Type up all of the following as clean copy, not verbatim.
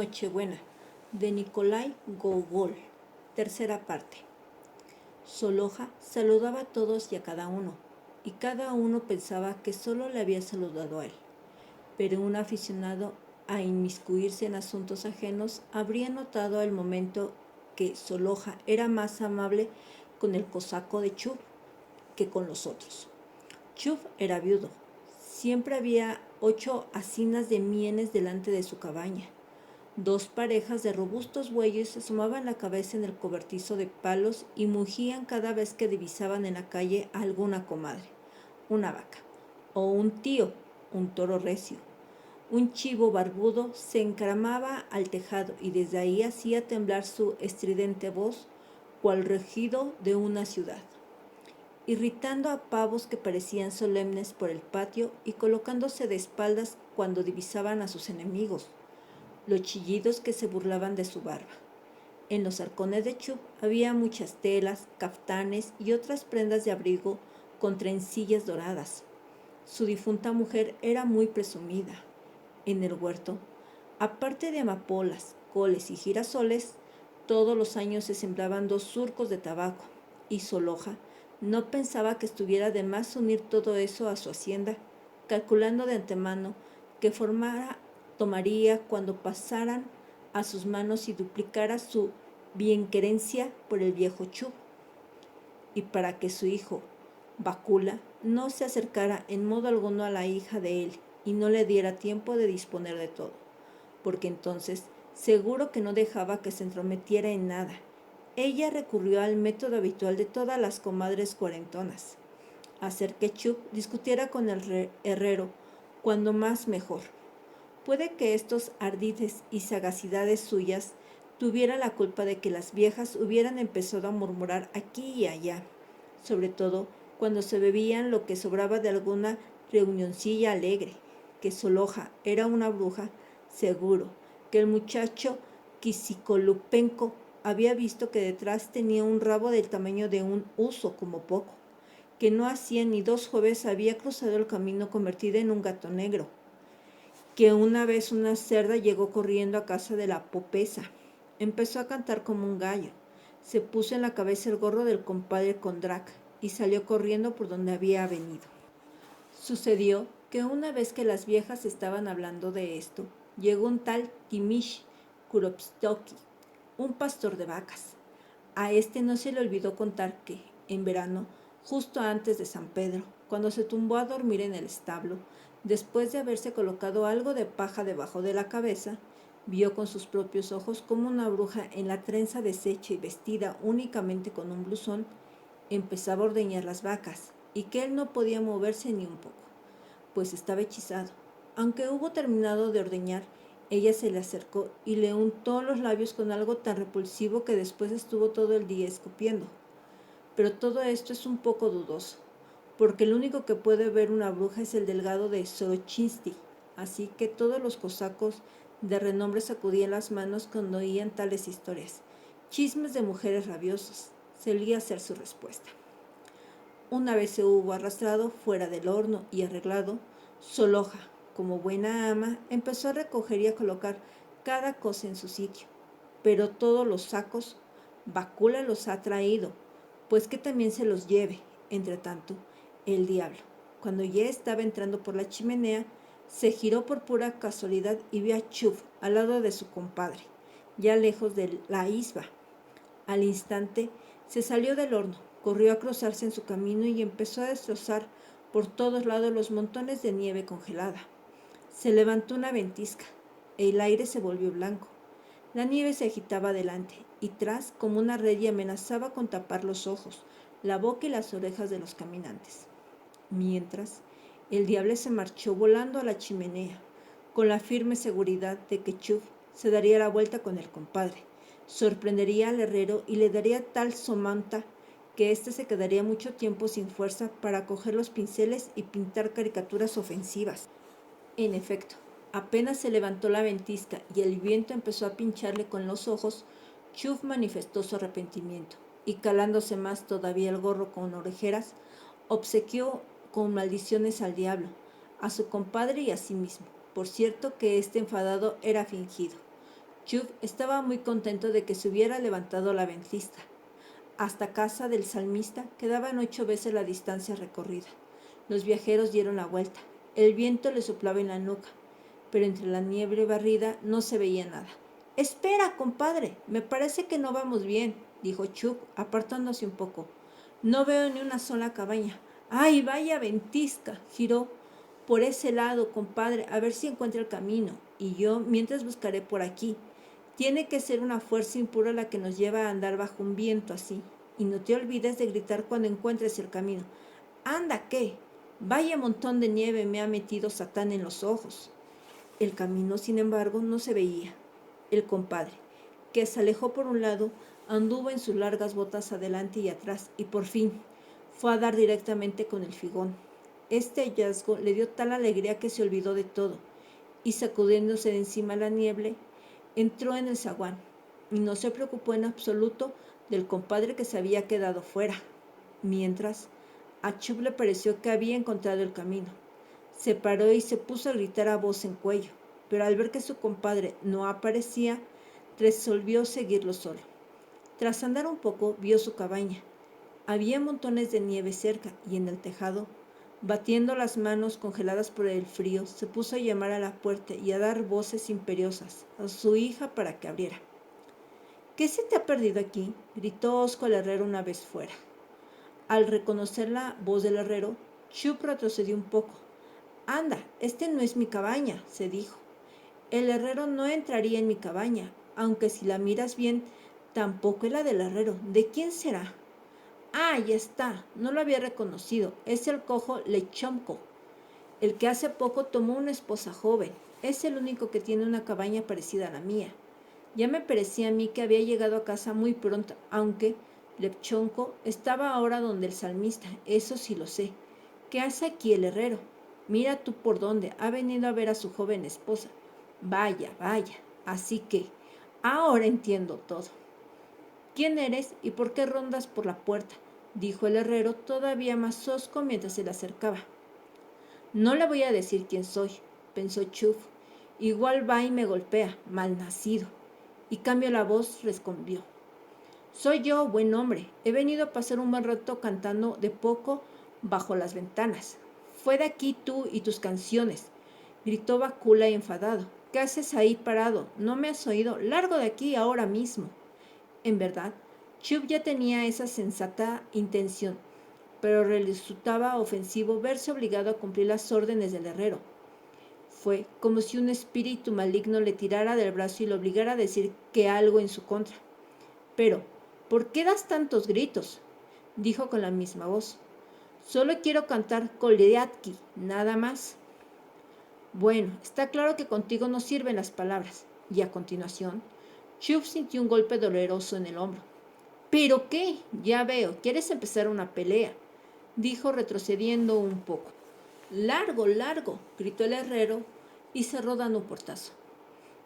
Nochebuena, de Nikolai Gogol, tercera parte. Soloja saludaba a todos y a cada uno, y cada uno pensaba que solo le había saludado a él. Pero un aficionado a inmiscuirse en asuntos ajenos habría notado al momento que Soloja era más amable con el cosaco de Chup que con los otros. Chup era viudo. Siempre había 8 hacinas de mieles delante de su cabaña. 2 parejas de robustos bueyes asomaban la cabeza en el cobertizo de palos y mugían cada vez que divisaban en la calle a alguna comadre, una vaca, o un tío, un toro recio. Un chivo barbudo se encaramaba al tejado y desde ahí hacía temblar su estridente voz, cual rugido de una ciudad, irritando a pavos que parecían solemnes por el patio y colocándose de espaldas cuando divisaban a sus enemigos, los chillidos que se burlaban de su barba. En los arcones de Chup había muchas telas, caftanes y otras prendas de abrigo con trencillas doradas. Su difunta mujer era muy presumida. En el huerto, aparte de amapolas, coles y girasoles, todos los años se sembraban 2 surcos de tabaco, y Soloja no pensaba que estuviera de más unir todo eso a su hacienda, calculando de antemano qué forma tomaría cuando pasaran a sus manos y duplicara su bienquerencia por el viejo Chup. Y para que su hijo, Bacula, no se acercara en modo alguno a la hija de él y no le diera tiempo de disponer de todo, porque entonces seguro que no dejaba que se entrometiera en nada. Ella recurrió al método habitual de todas las comadres cuarentonas, hacer que Chup discutiera con el herrero, cuando más mejor. Puede que estos ardides y sagacidades suyas tuviera la culpa de que las viejas hubieran empezado a murmurar aquí y allá, sobre todo cuando se bebían lo que sobraba de alguna reunioncilla alegre, que Soloja era una bruja, seguro, que el muchacho Quisicolupenco había visto que detrás tenía un rabo del tamaño de un huso como poco, que no hacía ni 2 jueves había cruzado el camino convertida en un gato negro, que una vez una cerda llegó corriendo a casa de la popesa. Empezó a cantar como un gallo. Se puso en la cabeza el gorro del compadre Kondrac y salió corriendo por donde había venido. Sucedió que una vez que las viejas estaban hablando de esto, llegó un tal Timish Kuropstoki, un pastor de vacas. A este no se le olvidó contar que, en verano, justo antes de San Pedro, cuando se tumbó a dormir en el establo, después de haberse colocado algo de paja debajo de la cabeza, vio con sus propios ojos cómo una bruja en la trenza deshecha y vestida únicamente con un blusón, empezaba a ordeñar las vacas, y que él no podía moverse ni un poco, pues estaba hechizado. Aunque hubo terminado de ordeñar, ella se le acercó y le untó los labios con algo tan repulsivo que después estuvo todo el día escupiendo. Pero todo esto es un poco dudoso, porque el único que puede ver una bruja es el delgado de Sorochinsky, así que todos los cosacos de renombre sacudían las manos cuando oían tales historias. Chismes de mujeres rabiosas, solía ser su respuesta. Una vez se hubo arrastrado fuera del horno y arreglado, Soloja, como buena ama, empezó a recoger y a colocar cada cosa en su sitio. Pero todos los sacos, Bacula los ha traído, pues que también se los lleve. Entre tanto, el diablo, cuando ya estaba entrando por la chimenea, se giró por pura casualidad y vio a Chup al lado de su compadre, ya lejos de la isba. Al instante se salió del horno, corrió a cruzarse en su camino y empezó a destrozar por todos lados los montones de nieve congelada. Se levantó una ventisca, el aire se volvió blanco. La nieve se agitaba delante y tras como una red y amenazaba con tapar los ojos, la boca y las orejas de los caminantes. Mientras, el diablo se marchó volando a la chimenea, con la firme seguridad de que Chup se daría la vuelta con el compadre, sorprendería al herrero y le daría tal somanta que éste se quedaría mucho tiempo sin fuerza para coger los pinceles y pintar caricaturas ofensivas. En efecto, apenas se levantó la ventisca y el viento empezó a pincharle con los ojos, Chup manifestó su arrepentimiento y, calándose más todavía el gorro con orejeras, obsequió con maldiciones al diablo, a su compadre y a sí mismo. Por cierto que este enfadado era fingido. Chuck estaba muy contento de que se hubiera levantado la ventisca. Hasta casa del salmista quedaban 8 veces la distancia recorrida. Los viajeros dieron la vuelta. El viento les soplaba en la nuca, pero entre la nieve barrida no se veía nada. «Espera, compadre, me parece que no vamos bien», dijo Chuck, apartándose un poco. «No veo ni una sola cabaña». «¡Ay, vaya ventisca!», giró. «Por ese lado, compadre, a ver si encuentra el camino, y yo mientras buscaré por aquí. Tiene que ser una fuerza impura la que nos lleva a andar bajo un viento así. Y no te olvides de gritar cuando encuentres el camino». «¿Anda qué? Vaya montón de nieve me ha metido Satán en los ojos». El camino, sin embargo, no se veía. El compadre, que se alejó por un lado, anduvo en sus largas botas adelante y atrás, y por fin fue a dar directamente con el figón. Este hallazgo le dio tal alegría que se olvidó de todo, y sacudiéndose de encima la niebla, entró en el zaguán, y no se preocupó en absoluto del compadre que se había quedado fuera. Mientras, a Chuck le pareció que había encontrado el camino. Se paró y se puso a gritar a voz en cuello, pero al ver que su compadre no aparecía, resolvió seguirlo solo. Tras andar un poco, vio su cabaña. Había montones de nieve cerca y en el tejado, batiendo las manos congeladas por el frío, se puso a llamar a la puerta y a dar voces imperiosas a su hija para que abriera. «¿Qué se te ha perdido aquí?», gritó Osco el herrero una vez fuera. Al reconocer la voz del herrero, Chuck retrocedió un poco. «Anda, este no es mi cabaña», se dijo. «El herrero no entraría en mi cabaña, aunque si la miras bien, tampoco es la del herrero. ¿De quién será?» «Ah, ya está, no lo había reconocido. Es el cojo Lechomco, el que hace poco tomó una esposa joven. Es el único que tiene una cabaña parecida a la mía. Ya me parecía a mí que había llegado a casa muy pronto, aunque Lechomco estaba ahora donde el salmista, eso sí lo sé. ¿Qué hace aquí el herrero? Mira tú por dónde, ha venido a ver a su joven esposa. Vaya, vaya, así que ahora entiendo todo. ¿Quién eres y por qué rondas por la puerta?», dijo el herrero todavía más hosco mientras se le acercaba. «No le voy a decir quién soy», pensó Chuck. «Igual va y me golpea, malnacido». Y cambió la voz, respondió. «Soy yo, buen hombre. He venido a pasar un buen rato cantando de poco bajo las ventanas». «Fuera de aquí tú y tus canciones», gritó Bacula enfadado. «¿Qué haces ahí parado? ¿No me has oído? Largo de aquí ahora mismo». En verdad, Chuck ya tenía esa sensata intención, pero resultaba ofensivo verse obligado a cumplir las órdenes del herrero. Fue como si un espíritu maligno le tirara del brazo y lo obligara a decir que algo en su contra. «Pero, ¿por qué das tantos gritos?», dijo con la misma voz. «Solo quiero cantar Koliatki, nada más». «Bueno, está claro que contigo no sirven las palabras». Y a continuación, Chuck sintió un golpe doloroso en el hombro. «¿Pero qué? Ya veo, quieres empezar una pelea», dijo retrocediendo un poco. «Largo, largo», gritó el herrero y cerró dando un portazo.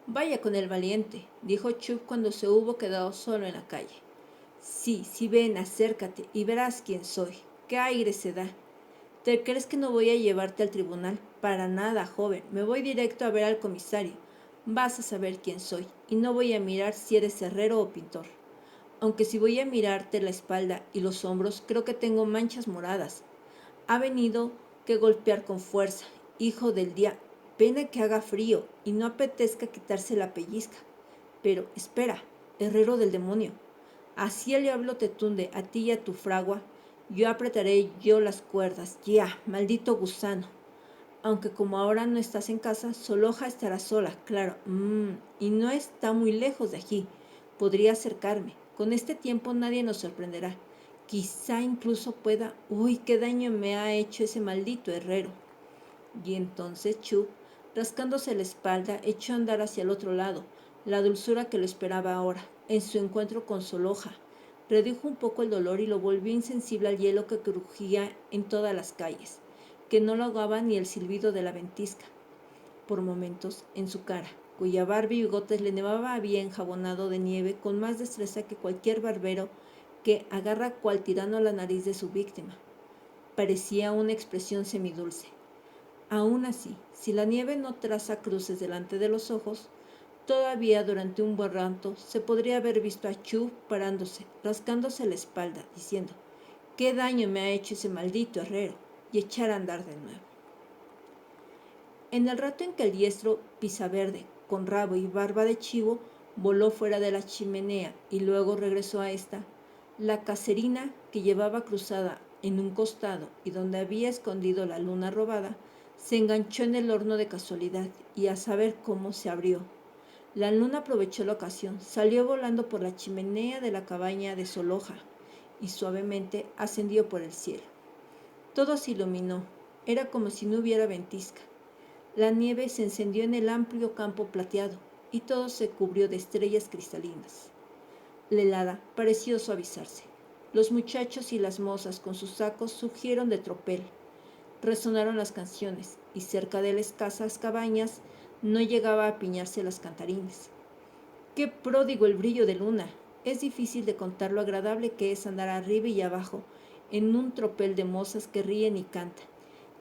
«Vaya con el valiente», dijo Chuck cuando se hubo quedado solo en la calle. Sí, ven, acércate y verás quién soy. ¿Qué aire se da? ¿Te crees que no voy a llevarte al tribunal? Para nada, joven. Me voy directo a ver al comisario. Vas a saber quién soy y no voy a mirar si eres herrero o pintor. Aunque si voy a mirarte la espalda y los hombros, creo que tengo manchas moradas. Ha venido que golpear con fuerza, hijo del día. Pena que haga frío y no apetezca quitarse la pellizca. Pero espera, herrero del demonio. Así el diablo te tunde a ti y a tu fragua, yo apretaré yo las cuerdas. Ya, maldito gusano. Aunque como ahora no estás en casa, Soloja estará sola, claro. Y no está muy lejos de aquí. Podría acercarme. Con este tiempo nadie nos sorprenderá. Quizá incluso pueda... ¡Uy, qué daño me ha hecho ese maldito herrero! Y entonces Chuck, rascándose la espalda, echó a andar hacia el otro lado, la dulzura que lo esperaba ahora, en su encuentro con Soloja. Redujo un poco el dolor y lo volvió insensible al hielo que crujía en todas las calles, que no lo ahogaba ni el silbido de la ventisca. Por momentos, en su cara, cuya barba y bigotes le nevaba, había enjabonado de nieve con más destreza que cualquier barbero que agarra cual tirano a la nariz de su víctima. Parecía una expresión semidulce. Aún así, si la nieve no traza cruces delante de los ojos, Todavía durante un buen rato se podría haber visto a Chu parándose, rascándose la espalda, diciendo: «¿Qué daño me ha hecho ese maldito herrero?», y echar a andar de nuevo. En el rato en que el diestro Pisaverde, con rabo y barba de chivo, voló fuera de la chimenea y luego regresó a esta, la caserina, que llevaba cruzada en un costado y donde había escondido la luna robada, se enganchó en el horno de casualidad y a saber cómo se abrió. La luna aprovechó la ocasión, salió volando por la chimenea de la cabaña de Soloja y suavemente ascendió por el cielo. Todo se iluminó, era como si no hubiera ventisca. La nieve se encendió en el amplio campo plateado y todo se cubrió de estrellas cristalinas. La helada pareció suavizarse. Los muchachos y las mozas con sus sacos surgieron de tropel. Resonaron las canciones y cerca de las escasas cabañas no llegaba a apiñarse las cantarines. ¡Qué pródigo el brillo de luna! Es difícil de contar lo agradable que es andar arriba y abajo en un tropel de mozas que ríen y cantan,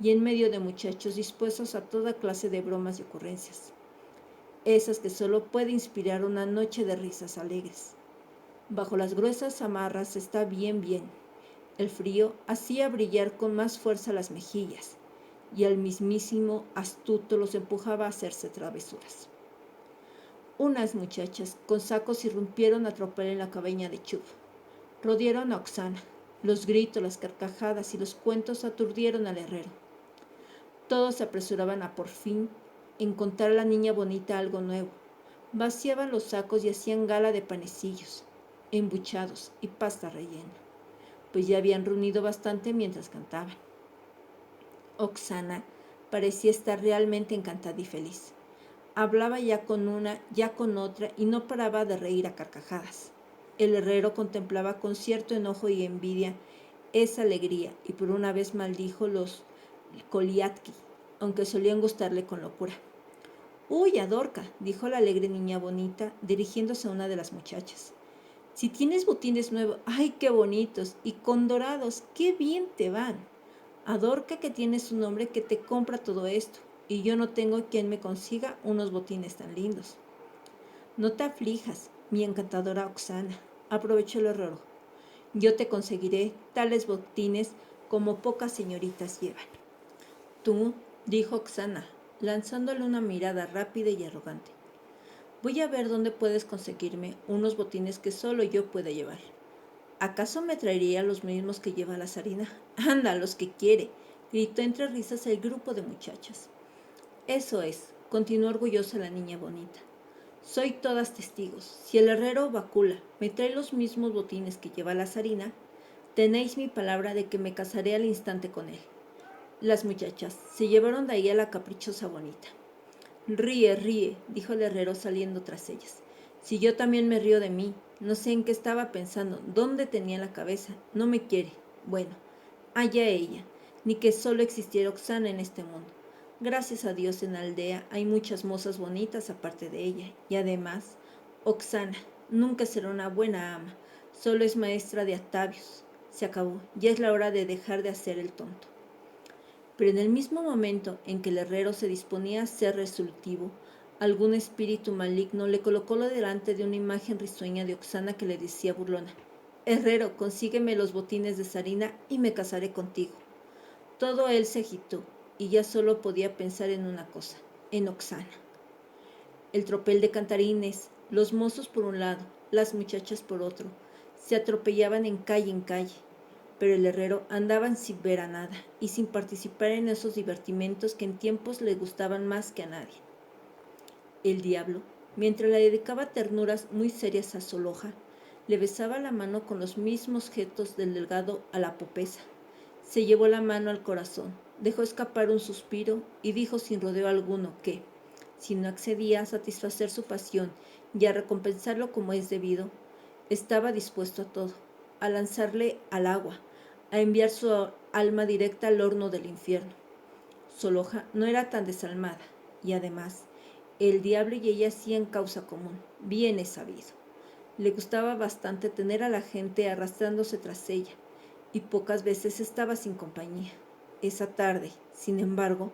y en medio de muchachos dispuestos a toda clase de bromas y ocurrencias, esas que solo puede inspirar una noche de risas alegres. Bajo las gruesas amarras está bien. El frío hacía brillar con más fuerza las mejillas, y al mismísimo astuto los empujaba a hacerse travesuras. Unas muchachas con sacos irrumpieron a tropel en la cabaña de Chub. Rodearon a Oksana. Los gritos, las carcajadas y los cuentos aturdieron al herrero. Todos se apresuraban a por fin encontrar a la niña bonita algo nuevo. Vaciaban los sacos y hacían gala de panecillos, embuchados y pasta rellena, pues ya habían reunido bastante mientras cantaban. Oksana parecía estar realmente encantada y feliz. Hablaba ya con una, ya con otra, y no paraba de reír a carcajadas. El herrero contemplaba con cierto enojo y envidia esa alegría, y por una vez maldijo los Koliatki, aunque solían gustarle con locura. «Uy, Adorka», dijo la alegre niña bonita, dirigiéndose a una de las muchachas. «Si tienes botines nuevos, ¡ay, qué bonitos! Y con dorados, ¡qué bien te van! Adorka, que tienes un hombre que te compra todo esto, y yo no tengo quien me consiga unos botines tan lindos». «No te aflijas, mi encantadora Oksana», aprovechó el herrero. «Yo te conseguiré tales botines como pocas señoritas llevan». «Tú», dijo Oksana, lanzándole una mirada rápida y arrogante, «voy a ver dónde puedes conseguirme unos botines que solo yo pueda llevar. ¿Acaso me traería los mismos que lleva la zarina? ¡Anda, los que quiere!», gritó entre risas el grupo de muchachas. «Eso es», continuó orgullosa la niña bonita. «Soy todas testigos. Si el herrero Bacula me trae los mismos botines que lleva la zarina, tenéis mi palabra de que me casaré al instante con él». Las muchachas se llevaron de ahí a la caprichosa bonita. «Ríe», dijo el herrero saliendo tras ellas. «Si yo también me río de mí, no sé en qué estaba pensando, dónde tenía la cabeza, no me quiere. Bueno, allá ella, ni que solo existiera Oksana en este mundo. Gracias a Dios en la aldea hay muchas mozas bonitas aparte de ella, y además, Oksana nunca será una buena ama, solo es maestra de atavios. Se acabó, ya es la hora de dejar de hacer el tonto». Pero en el mismo momento en que el herrero se disponía a ser resolutivo, algún espíritu maligno le colocó delante de una imagen risueña de Oksana que le decía burlona: «Herrero, consígueme los botines de zarina y me casaré contigo». Todo él se agitó y ya solo podía pensar en una cosa, en Oksana. El tropel de cantarines, los mozos por un lado, las muchachas por otro, se atropellaban en calle, pero el herrero andaba sin ver a nada y sin participar en esos divertimentos que en tiempos le gustaban más que a nadie. El diablo, mientras le dedicaba ternuras muy serias a Soloja, le besaba la mano con los mismos gestos del delgado a la popesa. Se llevó la mano al corazón, dejó escapar un suspiro y dijo sin rodeo alguno que, si no accedía a satisfacer su pasión y a recompensarlo como es debido, estaba dispuesto a todo, a lanzarle al agua, a enviar su alma directa al horno del infierno. Soloja no era tan desalmada, y además, el diablo y ella hacían causa común, bien es sabido. Le gustaba bastante tener a la gente arrastrándose tras ella, y pocas veces estaba sin compañía. Esa tarde, sin embargo,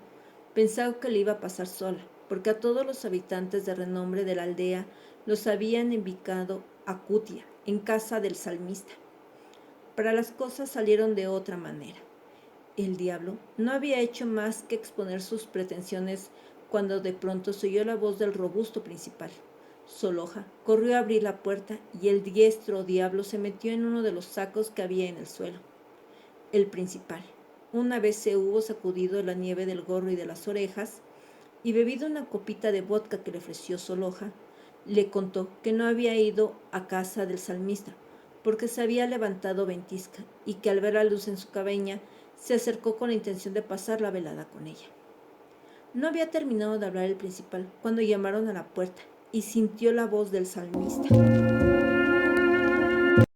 pensaba que le iba a pasar sola, porque a todos los habitantes de renombre de la aldea los habían invitado a Cutia, en casa del salmista. Pero las cosas salieron de otra manera. El diablo no había hecho más que exponer sus pretensiones cuando de pronto se oyó la voz del robusto principal. Soloja corrió a abrir la puerta y el diestro diablo se metió en uno de los sacos que había en el suelo. El principal, una vez se hubo sacudido la nieve del gorro y de las orejas, y bebido una copita de vodka que le ofreció Soloja, le contó que no había ido a casa del salmista, porque se había levantado ventisca, y que al ver la luz en su cabaña, se acercó con la intención de pasar la velada con ella. No había terminado de hablar el principal cuando llamaron a la puerta, y sintió la voz del salmista.